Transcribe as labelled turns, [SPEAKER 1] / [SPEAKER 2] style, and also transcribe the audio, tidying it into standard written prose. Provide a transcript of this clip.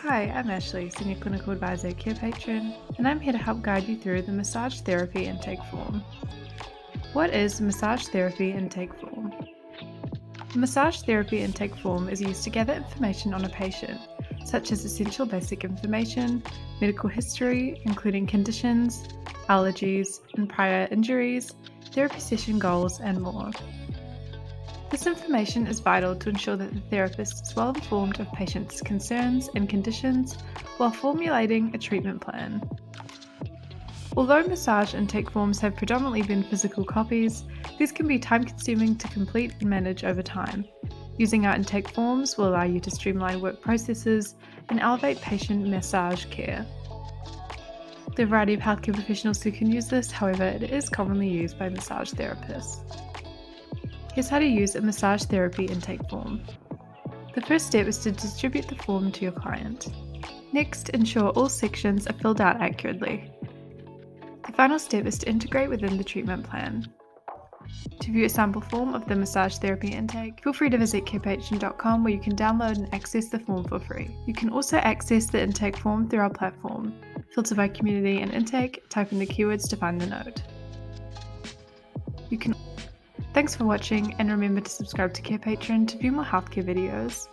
[SPEAKER 1] Hi, I'm Ashley, Senior Clinical Advisor at Carepatron, and I'm here to help guide you through the massage therapy intake form. What is the massage therapy intake form? The massage therapy intake form is used to gather information on a patient, such as essential basic information, medical history, including conditions, allergies, and prior injuries, therapy session goals, and more. This information is vital to ensure that the therapist is well informed of patients' concerns and conditions while formulating a treatment plan. Although massage intake forms have predominantly been physical copies, these can be time-consuming to complete and manage over time. Using our intake forms will allow you to streamline work processes and elevate patient massage care. There are a variety of healthcare professionals who can use this, however, it is commonly used by massage therapists. Here's how to use a massage therapy intake form. The first step is to distribute the form to your client. Next, ensure all sections are filled out accurately. The final step is to integrate within the treatment plan. To view a sample form of the massage therapy intake, feel free to visit carepatron.com where you can download and access the form for free. You can also access the intake form through our platform. Filter by community and intake, type in the keywords to find the note. Thanks for watching, and remember to subscribe to Carepatron to view more healthcare videos.